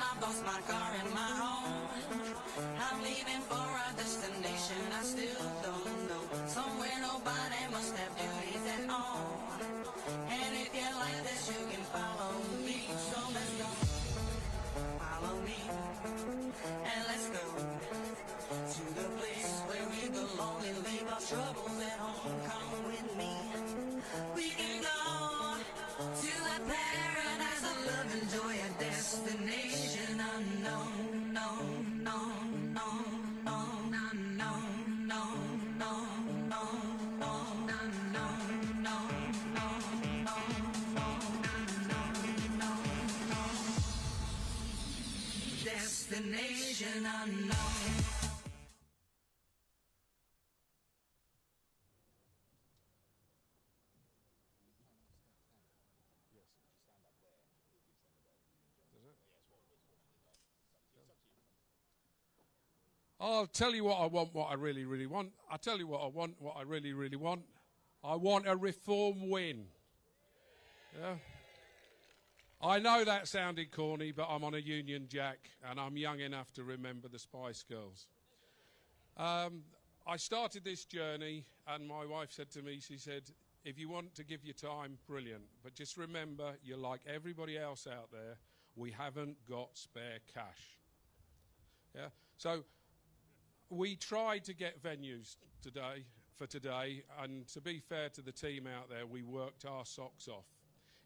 I've lost my car and my home. I'm leaving for a destination I still don't know. Somewhere nobody must have duties at all. And if you like this, you can follow me. So let's go. Follow me. And let's go to the place where we belong and leave our troubles at home. Come with me. We can go to a paradise of love and joy, a destination unknown, known, known, known, known, unknown, known, known, known, known, unknown, known, known, known, known, known, destination unknown. I'll tell you what I want, what I really, really want. I'll tell you what I want, what I really, really want. I want a reform win. Yeah. I know that sounded corny, but I'm on a Union Jack, and I'm young enough to remember the Spice Girls. I started this journey, and my wife said to me, she said, if you want to give your time, brilliant. But just remember, you're like everybody else out there. We haven't got spare cash. Yeah. So we tried to get venues today, and to be fair to the team out there, we worked our socks off.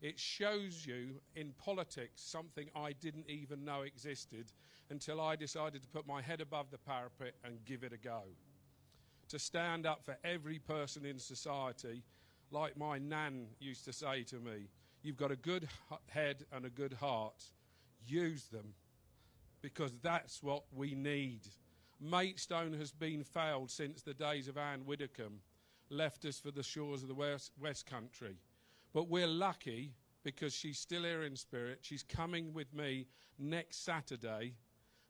It shows you in politics something I didn't even know existed until I decided to put my head above the parapet and give it a go. To stand up for every person in society, like my nan used to say to me, you've got a good head and a good heart, use them, because that's what we need. Maidstone has been failed since the days of Anne Widdecombe left us for the shores of the West Country. But we're lucky because she's still here in spirit. She's coming with me next Saturday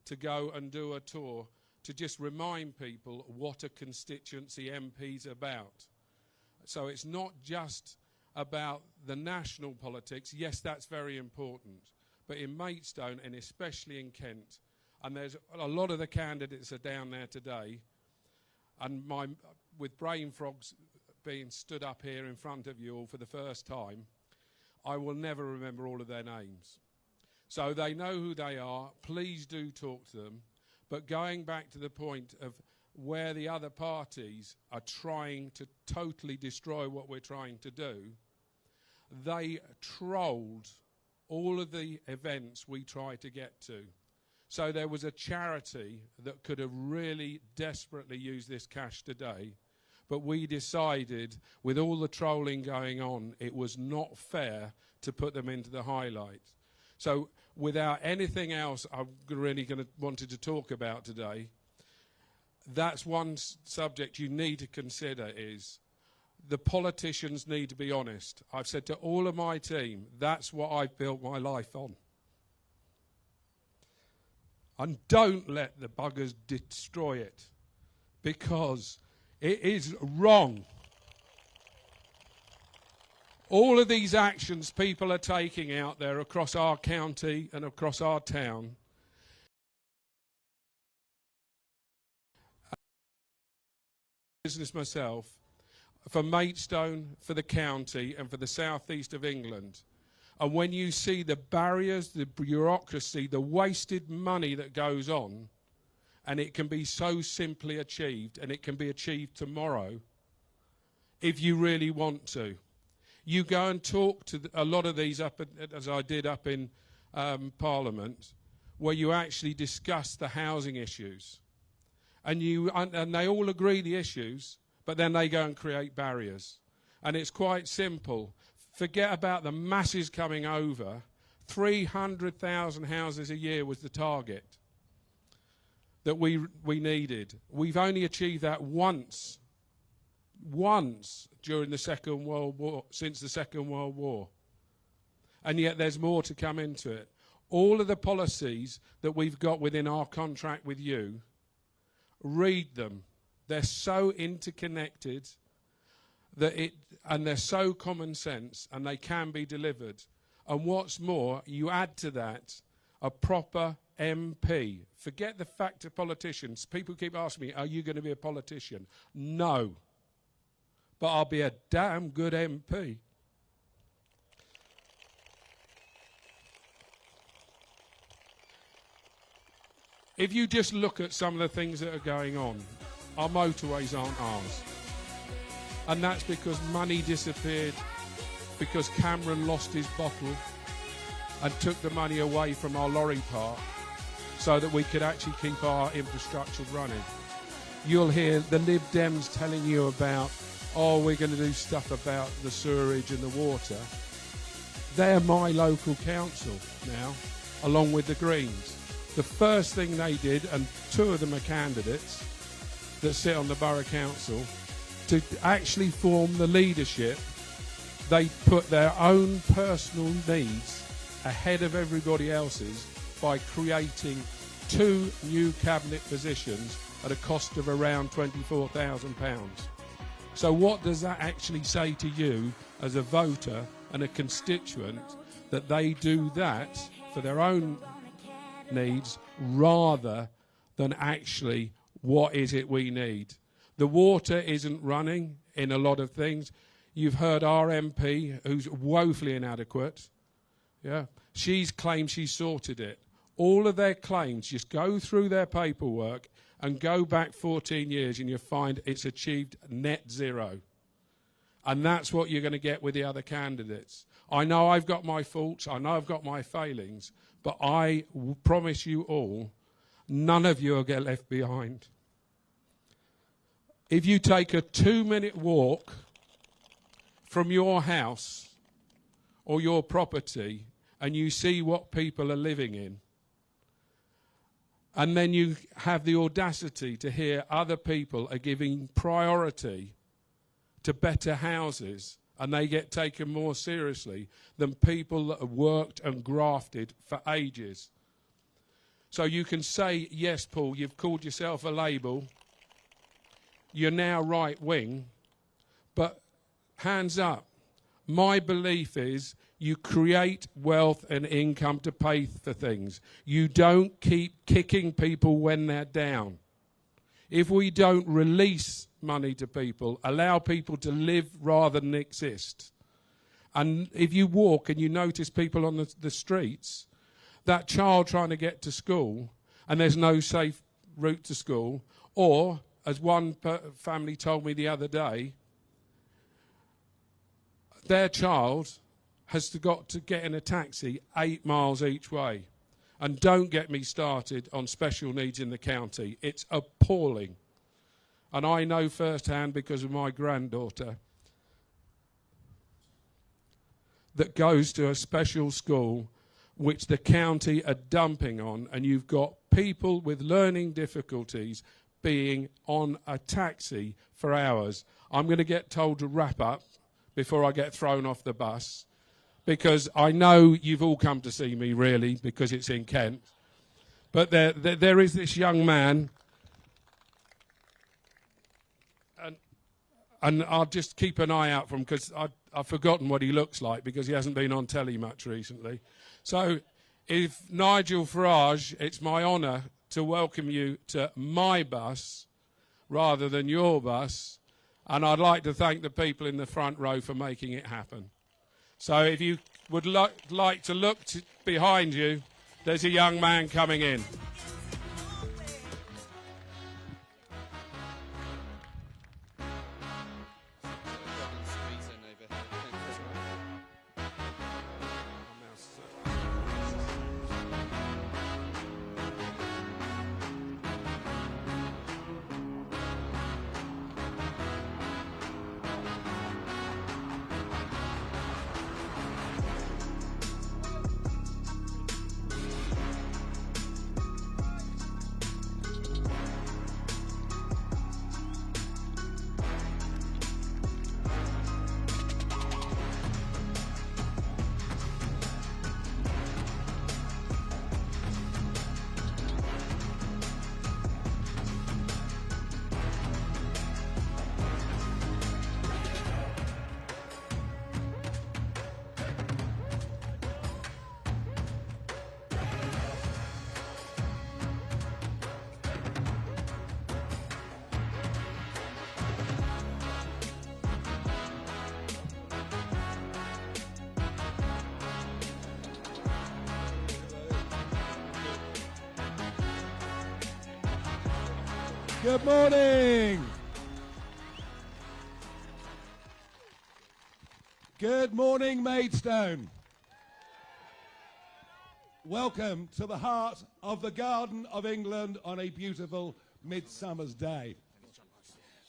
to go and do a tour to just remind people what a constituency MP's about. So it's not just about the national politics. Yes, that's very important. But in Maidstone, and especially in Kent, and there's a lot of the candidates are down there today, and with brain frogs being stood up here in front of you all for the first time, I will never remember all of their names. So they know who they are. Please do talk to them. But going back to the point of where the other parties are trying to totally destroy what we're trying to do, they trolled all of the events we try to get to. So there was a charity that could have really desperately used this cash today, but we decided, with all the trolling going on, it was not fair to put them into the highlights. So without anything else I'm really wanted to talk about today, that's one subject you need to consider is the politicians need to be honest. I've said to all of my team, that's what I've built my life on. And don't let the buggers destroy it, because it is wrong. All of these actions people are taking out there across our county and across our town, business myself, for Maidstone, for the county and for the southeast of England. And when you see the barriers, the bureaucracy, the wasted money that goes on, and it can be so simply achieved, and it can be achieved tomorrow, if you really want to. You go and talk to a lot of these, as I did up in Parliament, where you actually discuss the housing issues. And they all agree the issues, but then they go and create barriers. And it's quite simple. Forget about the masses coming over. 300,000 houses a year was the target that we needed. We've only achieved that once during the Second World War, since the Second World War. And yet there's more to come into it. All of the policies that we've got within our contract with you, read them. They're so interconnected and they're so common sense, and they can be delivered. And what's more, you add to that a proper MP. Forget the fact of politicians. People keep asking me, are you going to be a politician? No. But I'll be a damn good MP. If you just look at some of the things that are going on, our motorways aren't ours. And that's because money disappeared, because Cameron lost his bottle and took the money away from our lorry park so that we could actually keep our infrastructure running. You'll hear the Lib Dems telling you about, oh, we're going to do stuff about the sewerage and the water. They're my local council now, along with the Greens. The first thing they did, and two of them are candidates that sit on the borough council, to actually form the leadership, they put their own personal needs ahead of everybody else's by creating 2 new cabinet positions at a cost of around £24,000. So what does that actually say to you as a voter and a constituent, that they do that for their own needs rather than actually what is it we need? The water isn't running in a lot of things. You've heard our MP, who's woefully inadequate. Yeah, she's claimed she sorted it. All of their claims, just go through their paperwork and go back 14 years and you'll find it's achieved net zero. And that's what you're going to get with the other candidates. I know I've got my faults, I know I've got my failings, but I promise you all, none of you will get left behind. If you take a 2-minute walk from your house or your property and you see what people are living in, and then you have the audacity to hear other people are giving priority to better houses and they get taken more seriously than people that have worked and grafted for ages. So you can say, yes, Paul, you've called yourself a label, you're now right wing, but hands up. My belief is you create wealth and income to pay for things. You don't keep kicking people when they're down. If we don't release money to people, allow people to live rather than exist, and if you walk and you notice people on the streets, that child trying to get to school and there's no safe route to school, or, as one family told me the other day, their child has got to get in a taxi 8 miles each way. And don't get me started on special needs in the county. It's appalling. And I know firsthand, because of my granddaughter, that goes to a special school which the county are dumping on, and you've got people with learning difficulties being on a taxi for hours. I'm going to get told to wrap up before I get thrown off the bus, because I know you've all come to see me, really, because it's in Kent. But there is this young man, and I'll just keep an eye out for him, because I've forgotten what he looks like, because he hasn't been on telly much recently. So if Nigel Farage, it's my honour to welcome you to my bus rather than your bus, and I'd like to thank the people in the front row for making it happen. So if you would like to look behind you, there's a young man coming in. Good morning. Good morning, Maidstone. Welcome to the heart of the Garden of England on a beautiful midsummer's day.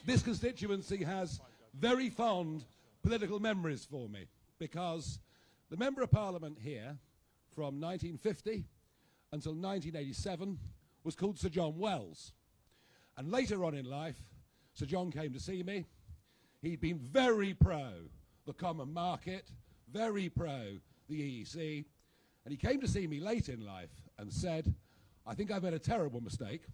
This constituency has very fond political memories for me because the Member of Parliament here from 1950 until 1987 was called Sir John Wells. And later on in life, Sir John came to see me. He'd been very pro the common market, very pro the EEC, and he came to see me late in life and said, I think I've made a terrible mistake,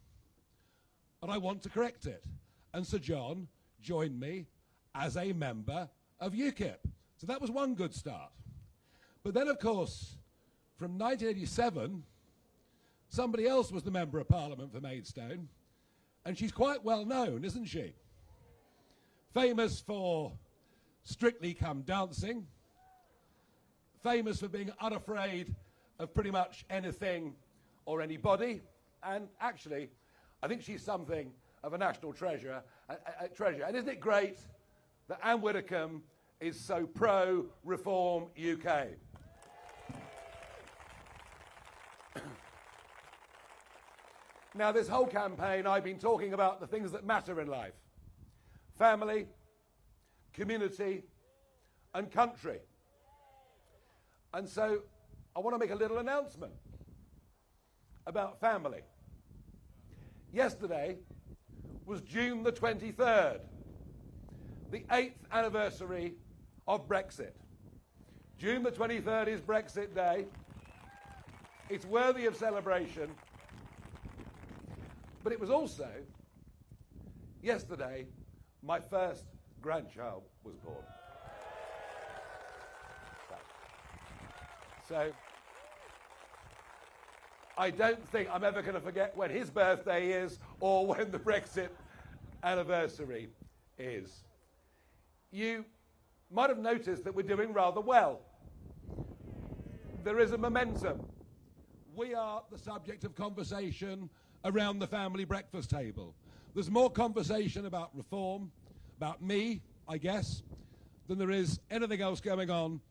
and I want to correct it. And Sir John joined me as a member of UKIP. So that was one good start. But then, of course, from 1987, somebody else was the Member of Parliament for Maidstone, and she's quite well known, isn't she? Famous for Strictly Come Dancing, famous for being unafraid of pretty much anything or anybody, and actually, I think she's something of a national treasure. And isn't it great that Anne Widdecombe is so pro-Reform UK? Now, this whole campaign, I've been talking about the things that matter in life. Family, community, and country. And so I want to make a little announcement about family. Yesterday was June the 23rd, the 8th anniversary of Brexit. June the 23rd is Brexit Day. It's worthy of celebration. But it was also, yesterday, my first grandchild was born. So I don't think I'm ever going to forget when his birthday is or when the Brexit anniversary is. You might have noticed that we're doing rather well. There is a momentum. We are the subject of conversation around the family breakfast table. There's more conversation about reform, about me, I guess, than there is anything else going on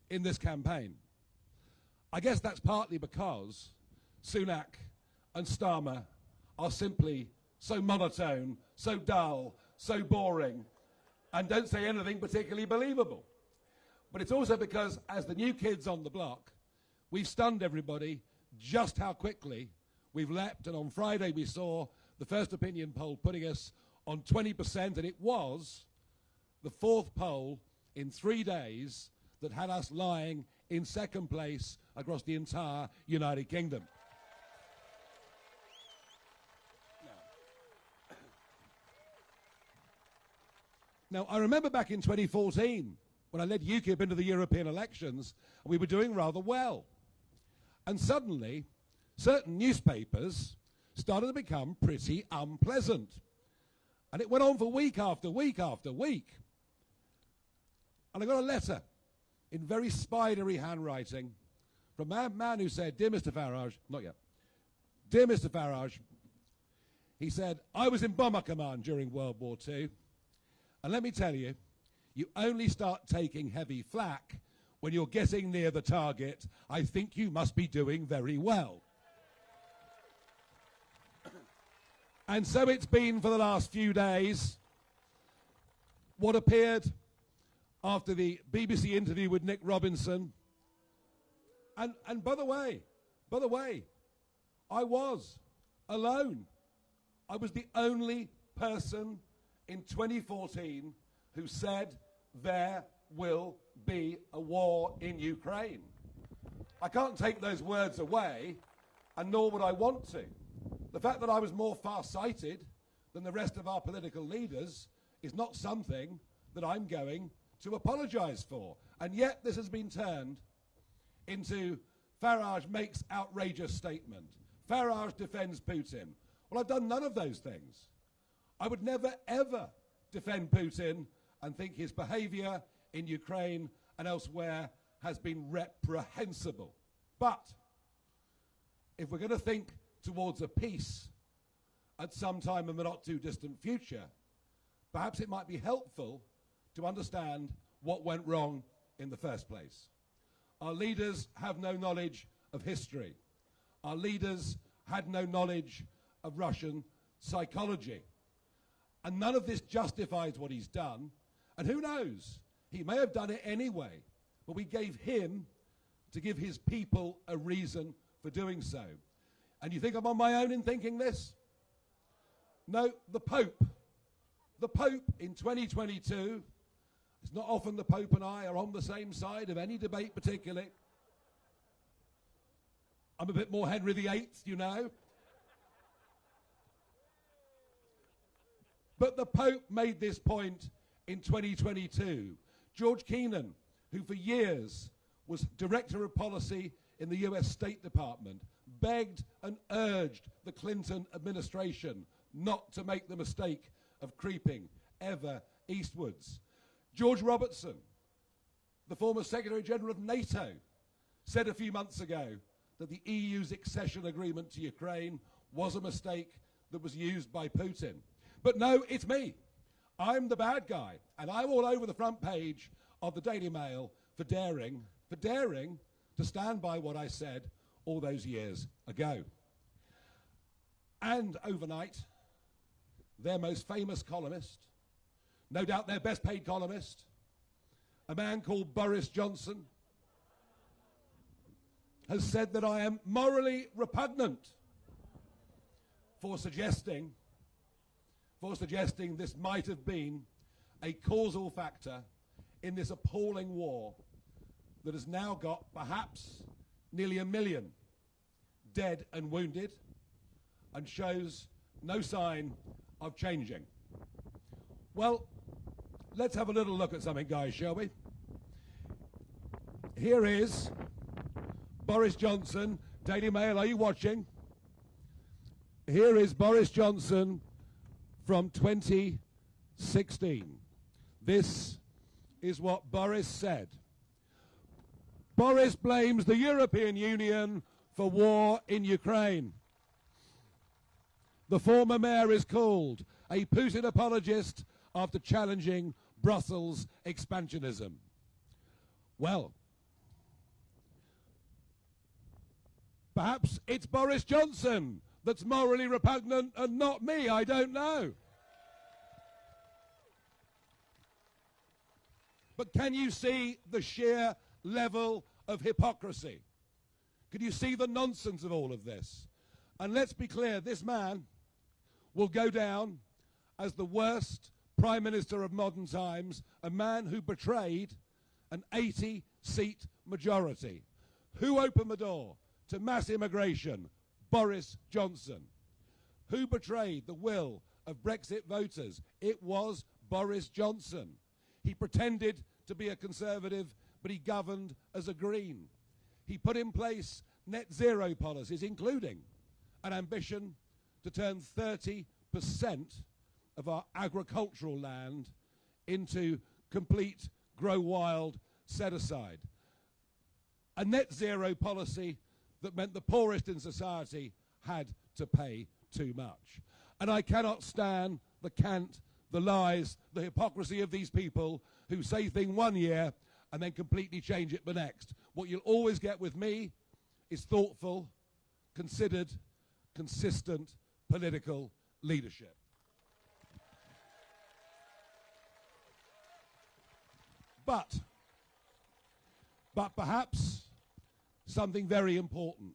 in this campaign. I guess that's partly because Sunak and Starmer are simply so monotone, so dull, so boring, and don't say anything particularly believable. But it's also because, as the new kids on the block, we've stunned everybody just how quickly we've leapt, and on Friday we saw the first opinion poll putting us on 20%, and it was the fourth poll in 3 days that had us lying in second place across the entire United Kingdom. Now, I remember back in 2014 when I led UKIP into the European elections, and we were doing rather well. And suddenly, certain newspapers started to become pretty unpleasant. And it went on for week after week after week. And I got a letter in very spidery handwriting from a man who said, Dear Mr. Farage, not yet, Dear Mr. Farage, he said, I was in Bomber Command during World War II, and let me tell you, you only start taking heavy flak when you're getting near the target. I think you must be doing very well. And so it's been for the last few days. What appeared after the BBC interview with Nick Robinson. And by the way, I was alone. I was the only person in 2014 who said there will be a war in Ukraine. I can't take those words away, and nor would I want to. The fact that I was more far-sighted than the rest of our political leaders is not something that I'm going to apologise for. And yet this has been turned into Farage makes outrageous statement. Farage defends Putin. Well, I've done none of those things. I would never, ever defend Putin and think his behaviour in Ukraine and elsewhere has been reprehensible. But if we're going to think towards a peace at some time in the not too distant future, perhaps it might be helpful to understand what went wrong in the first place. Our leaders have no knowledge of history. Our leaders had no knowledge of Russian psychology. And none of this justifies what he's done. And who knows, he may have done it anyway, but we gave him to give his people a reason for doing so. And you think I'm on my own in thinking this? No, the Pope. The Pope in 2022, it's not often the Pope and I are on the same side of any debate particularly. I'm a bit more Henry VIII, you know. But the Pope made this point in 2022. George Kennan, who for years was Director of Policy in the US State Department, begged and urged the Clinton administration not to make the mistake of creeping ever eastwards. George Robertson, the former Secretary General of NATO, said a few months ago that the EU's accession agreement to Ukraine was a mistake that was used by Putin. But no, it's me. I'm the bad guy, and I'm all over the front page of the Daily Mail for daring to stand by what I said all those years ago. And overnight, their most famous columnist, no doubt their best paid columnist, a man called Boris Johnson, has said that I am morally repugnant for suggesting this might have been a causal factor in this appalling war that has now got perhaps nearly 1 million dead and wounded and shows no sign of changing. Well, let's have a little look at something, guys, shall we? Here is Boris Johnson. Daily Mail, are you watching? Here is Boris Johnson from 2016. This is what Boris said. Boris blames the European Union for war in Ukraine. The former mayor is called a Putin apologist after challenging Brussels expansionism. Well, perhaps it's Boris Johnson that's morally repugnant and not me, I don't know. But can you see the sheer level of hypocrisy? Can you see the nonsense of all of this? And let's be clear, this man will go down as the worst Prime Minister of modern times, a man who betrayed an 80-seat majority. Who opened the door to mass immigration? Boris Johnson. Who betrayed the will of Brexit voters? It was Boris Johnson. He pretended to be a Conservative, but he governed as a Green. He put in place net zero policies, including an ambition to turn 30% of our agricultural land into complete grow wild set aside. A net zero policy that meant the poorest in society had to pay too much. And I cannot stand the cant, the lies, the hypocrisy of these people who say things one year and then completely change it the next. What you'll always get with me is thoughtful, considered, consistent political leadership. But perhaps something very important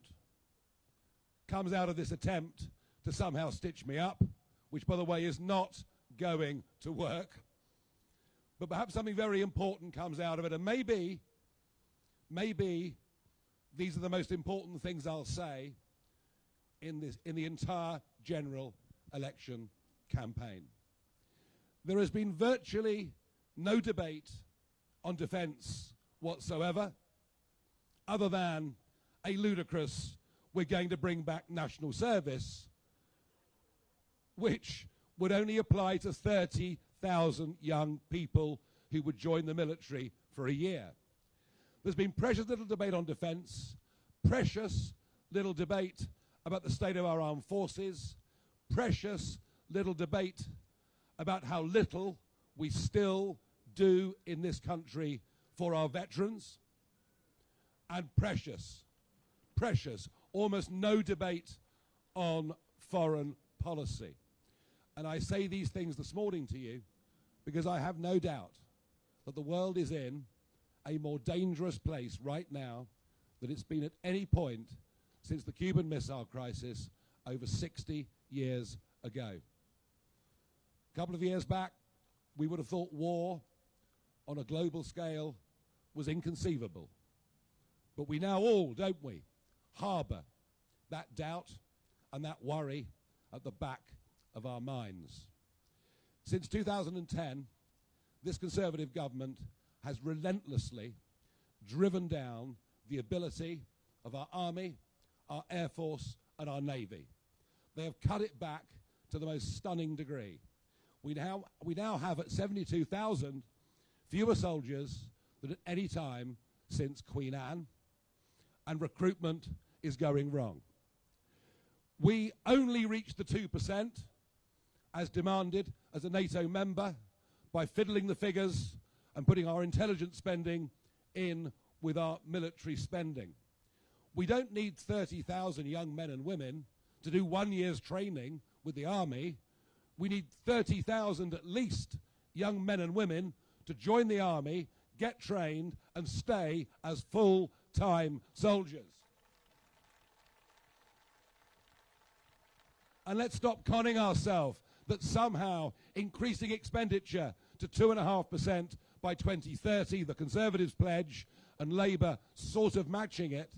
comes out of this attempt to somehow stitch me up, which, by the way, is not going to work. But perhaps something very important comes out of it, and maybe these are the most important things I'll say in the entire general election campaign. There has been virtually no debate on defence whatsoever, other than a ludicrous, we're going to bring back national service, which would only apply to 30,000 young people who would join the military for a year. There's been precious little debate on defence, precious little debate about the state of our armed forces, precious little debate about how little we still do in this country for our veterans, and precious, almost no debate on foreign policy. And I say these things this morning to you because I have no doubt that the world is in a more dangerous place right now than it's been at any point since the Cuban Missile Crisis over 60 years ago. A couple of years back, we would have thought war on a global scale was inconceivable. But we now all, don't we, harbour that doubt and that worry at the back of our minds. Since 2010, this Conservative government has relentlessly driven down the ability of our Army, our Air Force and our Navy. They have cut it back to the most stunning degree. We now have at 72,000 fewer soldiers than at any time since Queen Anne, and recruitment is going wrong. We only reached the 2% as demanded as a NATO member by fiddling the figures and putting our intelligence spending in with our military spending. We don't need 30,000 young men and women to do 1 year's training with the Army. We need 30,000 at least young men and women to join the Army, get trained and stay as full-time soldiers. And let's stop conning ourselves that somehow increasing expenditure to 2.5% by 2030, the Conservatives pledge, and Labour sort of matching it.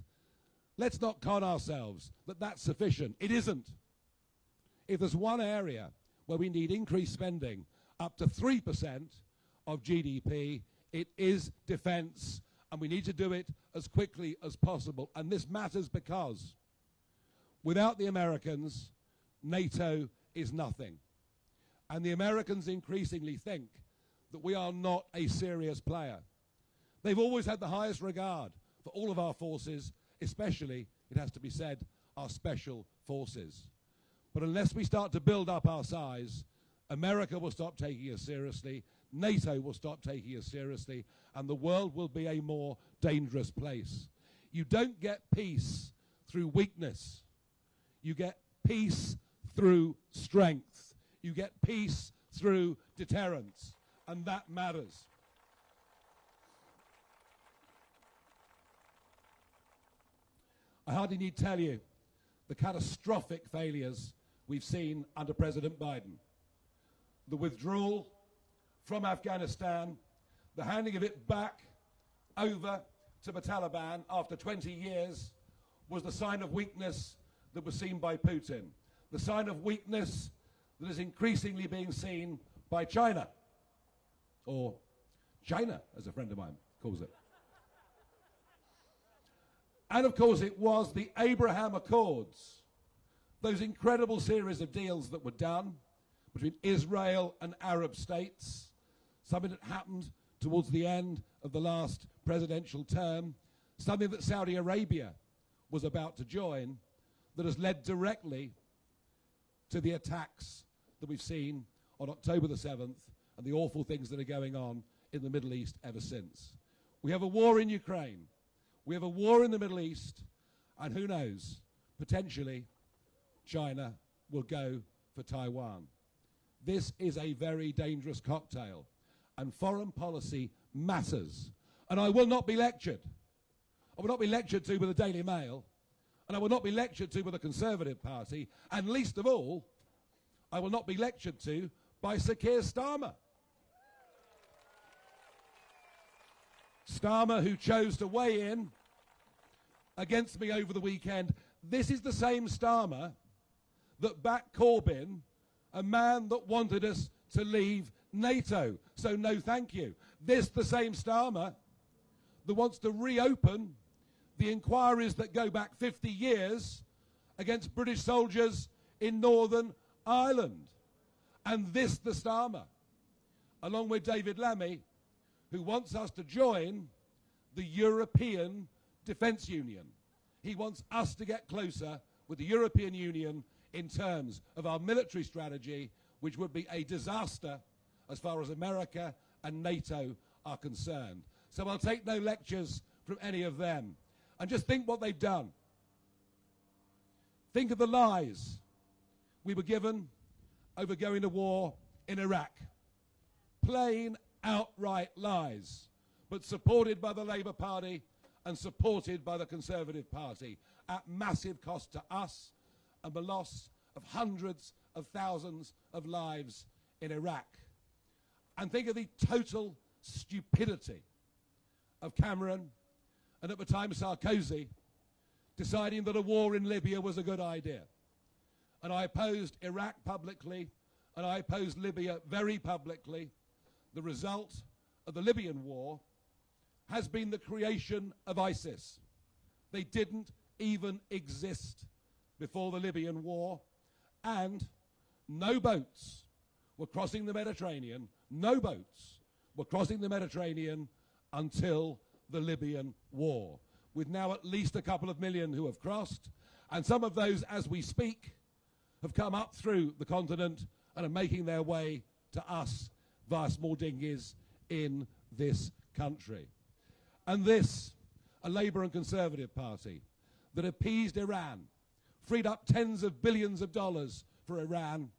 Let's not con ourselves that that's sufficient. It isn't. If there's one area where we need increased spending up to 3% of GDP, it is defence, and we need to do it as quickly as possible. And this matters because without the Americans, NATO is nothing. And the Americans increasingly think that we are not a serious player. They've always had the highest regard for all of our forces, especially, it has to be said, our special forces. But unless we start to build up our size, America will stop taking us seriously, NATO will stop taking us seriously, and the world will be a more dangerous place. You don't get peace through weakness. You get peace through strength. You get peace through deterrence, and that matters. I hardly need to tell you the catastrophic failures we've seen under President Biden. The withdrawal from Afghanistan, the handing of it back over to the Taliban after 20 years was the sign of weakness that was seen by Putin, the sign of weakness that is increasingly being seen by China, or China, as a friend of mine calls it. And of course it was the Abraham Accords, those incredible series of deals that were done between Israel and Arab states, something that happened towards the end of the last presidential term, something that Saudi Arabia was about to join, that has led directly to the attacks that we've seen on October the 7th and the awful things that are going on in the Middle East ever since. We have a war in Ukraine. We have a war in the Middle East, and who knows, potentially China will go for Taiwan. This is a very dangerous cocktail, and foreign policy matters. And I will not be lectured. I will not be lectured to by the Daily Mail, and I will not be lectured to by the Conservative Party, and least of all, I will not be lectured to by Sir Keir Starmer. Starmer, who chose to weigh in against me over the weekend. This is the same Starmer that backed Corbyn, a man that wanted us to leave NATO. So no thank you. This the same Starmer that wants to reopen the inquiries that go back 50 years against British soldiers in Northern Ireland. And this the Starmer, along with David Lammy, who wants us to join the European Defence Union. He wants us to get closer with the European Union in terms of our military strategy, which would be a disaster as far as America and NATO are concerned. So I'll take no lectures from any of them. And just think what they've done. Think of the lies we were given over going to war in Iraq. Plain, outright lies, but supported by the Labour Party and supported by the Conservative Party at massive cost to us and the loss of hundreds of thousands of lives in Iraq. And think of the total stupidity of Cameron and at the time Sarkozy deciding that a war in Libya was a good idea. And I opposed Iraq publicly, and I opposed Libya very publicly. The result of the Libyan war has been the creation of ISIS. They didn't even exist before the Libyan war, and no boats were crossing the Mediterranean, no boats were crossing the Mediterranean until the Libyan war, with now at least a couple of million who have crossed, and some of those, as we speak, have come up through the continent and are making their way to us via small dinghies in this country. And this, a Labour and Conservative Party that appeased Iran, freed up tens of billions of dollars for Iran,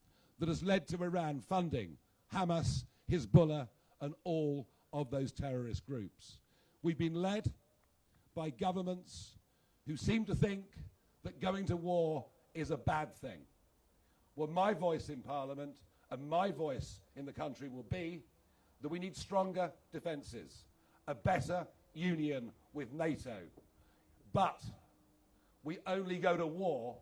that has led to Iran funding Hamas, Hezbollah, and all of those terrorist groups. We've been led by governments who seem to think that going to war is a bad thing. Well, my voice in Parliament and my voice in the country will be that we need stronger defences, a better union with NATO. But we only go to war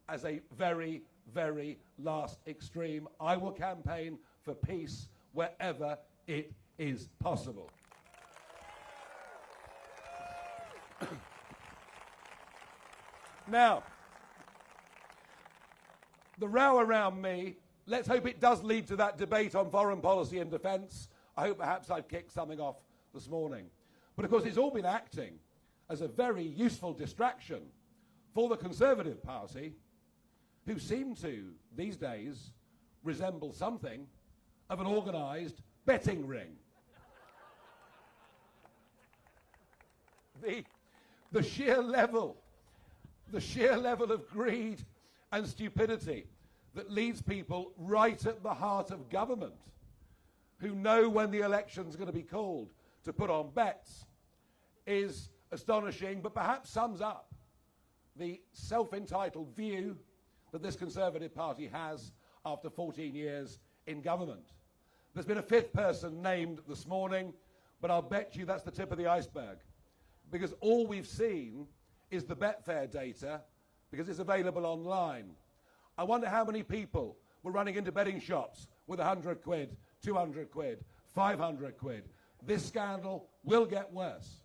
as a very, very last extreme. I will campaign for peace wherever it is possible. Now, the row around me, let's hope it does lead to that debate on foreign policy and defence. I hope perhaps I've kicked something off this morning. But of course it's all been acting as a very useful distraction for the Conservative Party, who seem to, these days, resemble something of an organised betting ring. The sheer level of greed and stupidity that leads people right at the heart of government, who know when the election's going to be called, to put on bets, is astonishing, but perhaps sums up the self-entitled view that this Conservative Party has after 14 years in government. There's been a fifth person named this morning, but I'll bet you that's the tip of the iceberg, because all we've seen is the Betfair data, because it's available online. I wonder how many people were running into betting shops with 100 quid, 200 quid, 500 quid. This scandal will get worse.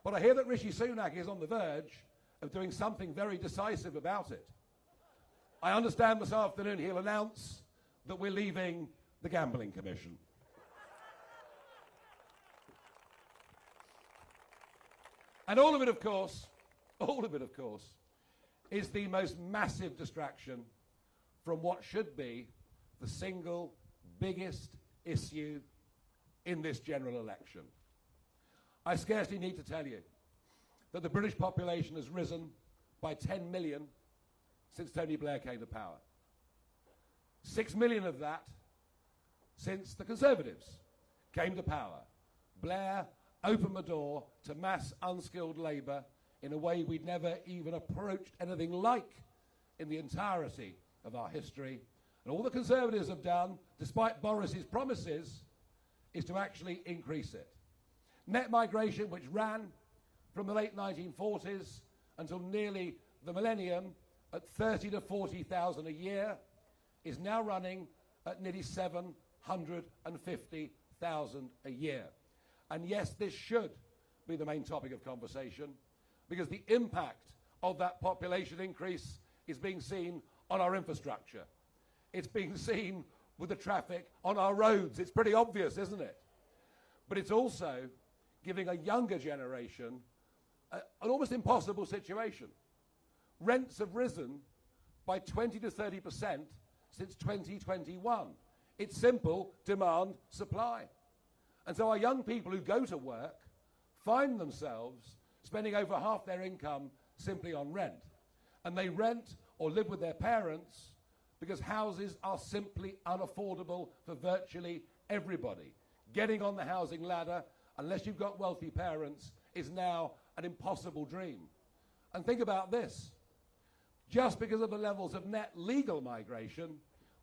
But I hear that Rishi Sunak is on the verge of doing something very decisive about it. I understand this afternoon he'll announce that we're leaving the Gambling Commission. And all of it, of course, is the most massive distraction from what should be the single biggest issue in this general election. I scarcely need to tell you that the British population has risen by 10 million since Tony Blair came to power. 6 million of that since the Conservatives came to power. Blair opened the door to mass unskilled labour in a way we'd never even approached anything like in the entirety of our history. And all the Conservatives have done, despite Boris's promises, is to actually increase it. Net migration, which ran from the late 1940s until nearly the millennium at 30 to 40,000 a year, is now running at nearly 750,000 a year. And yes, this should be the main topic of conversation, because the impact of that population increase is being seen on our infrastructure. It's being seen with the traffic on our roads. It's pretty obvious, isn't it? But it's also giving a younger generation an almost impossible situation. Rents have risen by 20 to 30% since 2021. It's simple: demand, supply. And so our young people who go to work find themselves spending over half their income simply on rent. And they rent or live with their parents because houses are simply unaffordable for virtually everybody. Getting on the housing ladder, unless you've got wealthy parents, is now an impossible dream. And think about this. Just because of the levels of net legal migration,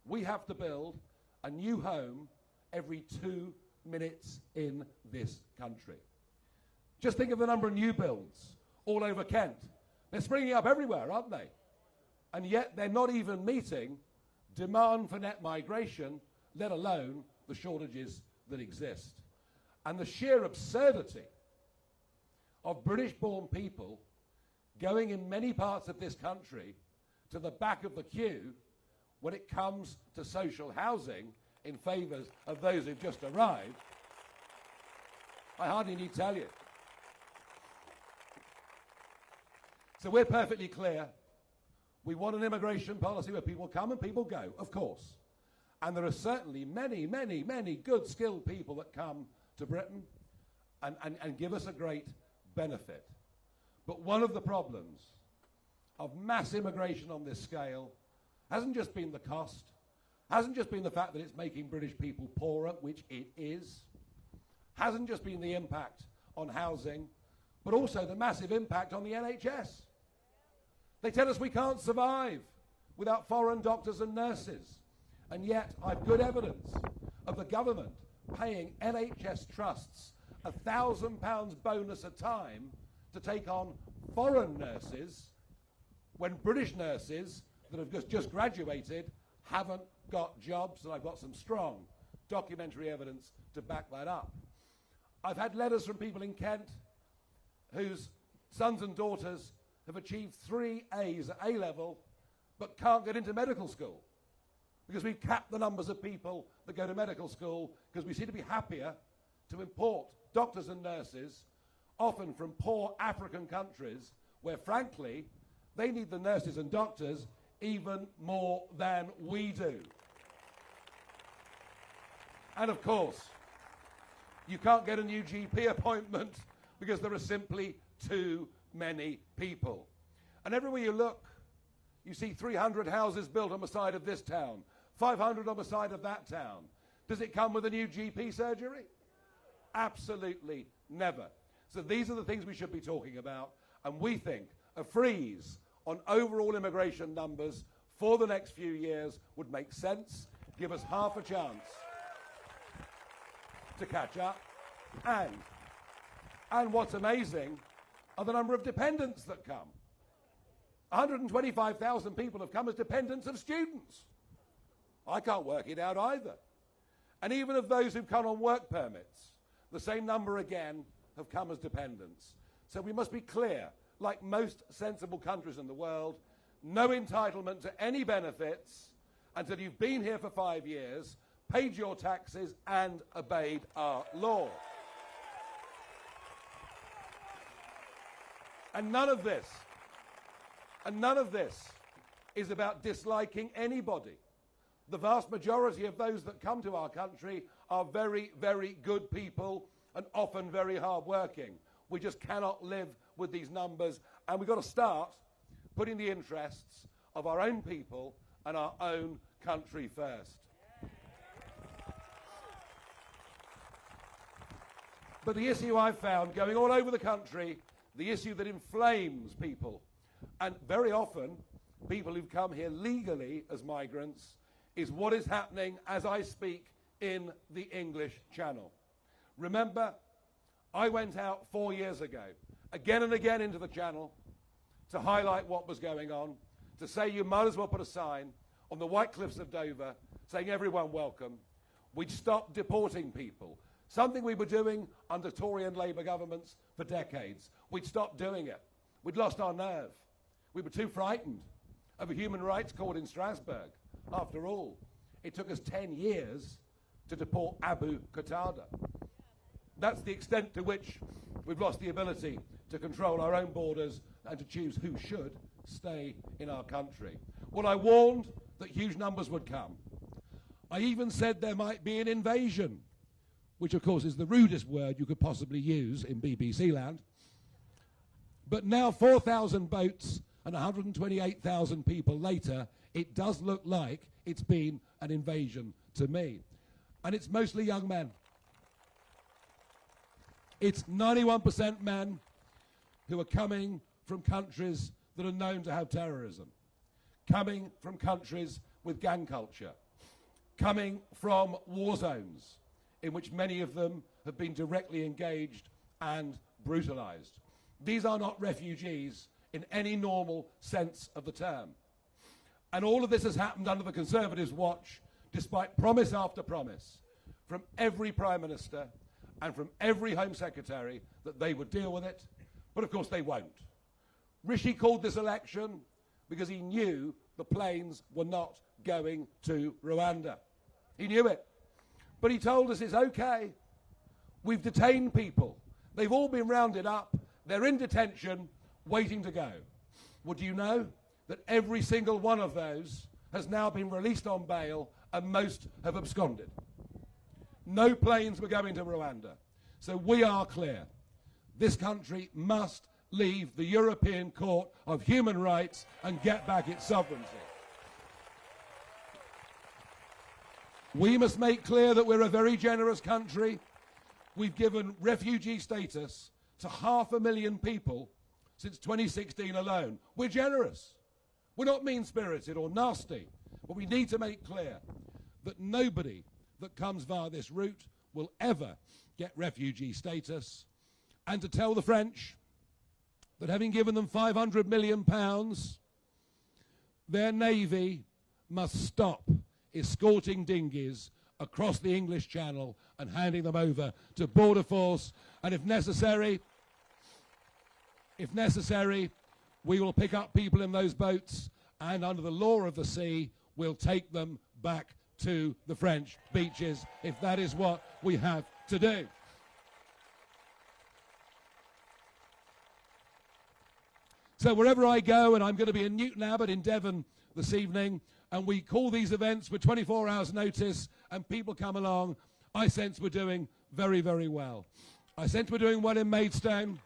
we have to build a new home every 2 minutes in this country. Just think of the number of new builds all over Kent. They're springing up everywhere, aren't they? And yet they're not even meeting demand for net migration, let alone the shortages that exist. And the sheer absurdity of British-born people going in many parts of this country to the back of the queue when it comes to social housing in favour of those who've just arrived, I hardly need to tell you. So we're perfectly clear. We want an immigration policy where people come and people go, of course. And there are certainly many, many, many good, skilled people that come to Britain and give us a great benefit. But one of the problems of mass immigration on this scale hasn't just been the cost, hasn't just been the fact that it's making British people poorer, which it is, hasn't just been the impact on housing, but also the massive impact on the NHS. They tell us we can't survive without foreign doctors and nurses. And yet I've good evidence of the government paying NHS trusts £1,000 bonus a time to take on foreign nurses when British nurses that have just graduated haven't got jobs, and I've got some strong documentary evidence to back that up. I've had letters from people in Kent whose sons and daughters have achieved 3 A's at A-level but can't get into medical school because we've capped the numbers of people that go to medical school because we seem to be happier to import doctors and nurses, often from poor African countries where, frankly, they need the nurses and doctors even more than we do. And of course, you can't get a new GP appointment because there are simply too many people. And everywhere you look, you see 300 houses built on the side of this town, 500 on the side of that town. Does it come with a new GP surgery? Absolutely never. So these are the things we should be talking about, and we think a freeze on overall immigration numbers for the next few years would make sense, give us half a chance to catch up. And what's amazing are the number of dependents that come. 125,000 people have come as dependents of students. I can't work it out either. And even of those who've come on work permits, the same number again have come as dependents. So we must be clear, like most sensible countries in the world, no entitlement to any benefits until you've been here for 5 years, paid your taxes and obeyed our law. And none of this is about disliking anybody. The vast majority of those that come to our country are very, very good people and often very hard-working. We just cannot live with these numbers, and we've got to start putting the interests of our own people and our own country first. But the issue I've found going all over the country, the issue that inflames people, and very often people who've come here legally as migrants, is what is happening as I speak in the English Channel. Remember, I went out 4 years ago, again and again into the Channel, to highlight what was going on, to say you might as well put a sign on the White Cliffs of Dover saying everyone welcome. We'd stop deporting people, something we were doing under Tory and Labour governments for decades. We'd stopped doing it. We'd lost our nerve. We were too frightened of a human rights court in Strasbourg. After all, it took us 10 years to deport Abu Qatada. That's the extent to which we've lost the ability to control our own borders and to choose who should stay in our country. Well, I warned that huge numbers would come. I even said there might be an invasion, which of course is the rudest word you could possibly use in BBC land. But now 4,000 boats and 128,000 people later, it does look like it's been an invasion to me. And it's mostly young men. It's 91% men who are coming from countries that are known to have terrorism, coming from countries with gang culture, coming from war zones in which many of them have been directly engaged and brutalized. These are not refugees in any normal sense of the term. And all of this has happened under the Conservatives' watch, despite promise after promise from every Prime Minister and from every Home Secretary that they would deal with it. But of course they won't. Rishi called this election because he knew the planes were not going to Rwanda. He knew it. But he told us it's okay. We've detained people. They've all been rounded up. They're in detention, waiting to go. Well, do you know that every single one of those has now been released on bail and most have absconded? No planes were going to Rwanda. So we are clear. This country must leave the European Court of Human Rights and get back its sovereignty. We must make clear that we're a very generous country. We've given refugee status to 500,000 people since 2016 alone. We're generous. We're not mean-spirited or nasty, but we need to make clear that nobody that comes via this route will ever get refugee status, and to tell the French that having given them £500 million, their navy must stop escorting dinghies across the English Channel and handing them over to Border Force, and if necessary, we will pick up people in those boats and under the law of the sea, we'll take them back to the French beaches if that is what we have to do. So wherever I go, and I'm going to be in Newton Abbot in Devon this evening, and we call these events with 24 hours notice and people come along, I sense we're doing very, very well. I sense we're doing well in Maidstone.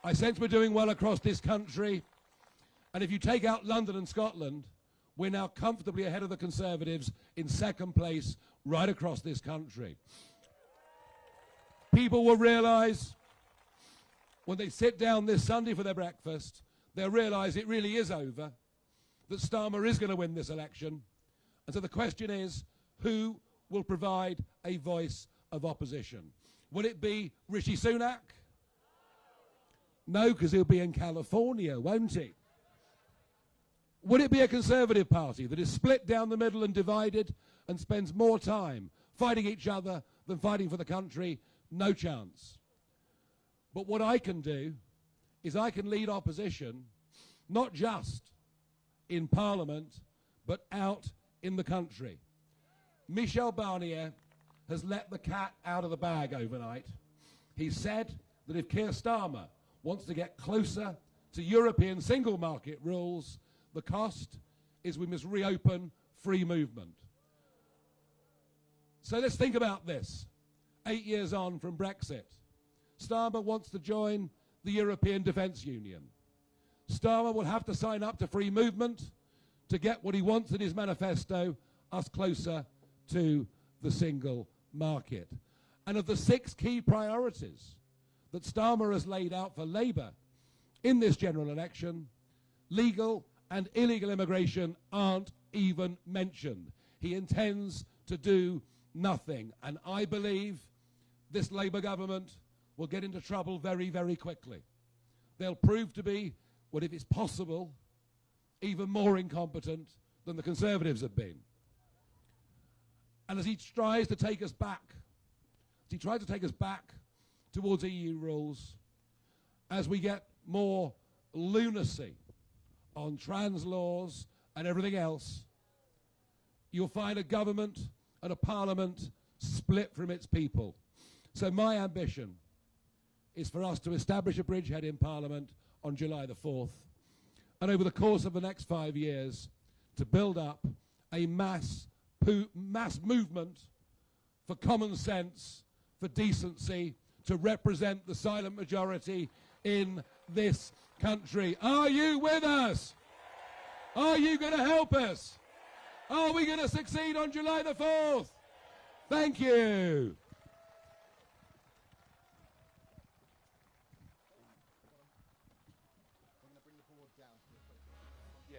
I sense we're doing well across this country. And if you take out London and Scotland, we're now comfortably ahead of the Conservatives in second place right across this country. People will realise when they sit down this Sunday for their breakfast, they'll realise it really is over, that Starmer is going to win this election. And so the question is, who will provide a voice of opposition? Will it be Rishi Sunak? No, because he'll be in California, won't he? Would it be a Conservative Party that is split down the middle and divided and spends more time fighting each other than fighting for the country? No chance. But what I can do is I can lead opposition, not just in Parliament, but out in the country. Michel Barnier has let the cat out of the bag overnight. He said that if Keir Starmer wants to get closer to European single market rules, the cost is we must reopen free movement. So let's think about this. 8 years on from Brexit, Starmer wants to join the European Defence Union. Starmer will have to sign up to free movement to get what he wants in his manifesto, us closer to the single market. And of the 6 key priorities that Starmer has laid out for Labour in this general election, legal and illegal immigration aren't even mentioned. He intends to do nothing. And I believe this Labour government will get into trouble very, very quickly. They'll prove to be, what if it's possible, even more incompetent than the Conservatives have been. And as he tries to take us back, towards EU rules, as we get more lunacy on trans laws and everything else, you'll find a government and a parliament split from its people. So my ambition is for us to establish a bridgehead in Parliament on July the 4th. and over the course of the next 5 years to build up a mass movement for common sense, for decency, to represent the silent majority in this country. Are you with us? Are you going to help us? Are we going to succeed on July the 4th? Thank you. Yeah.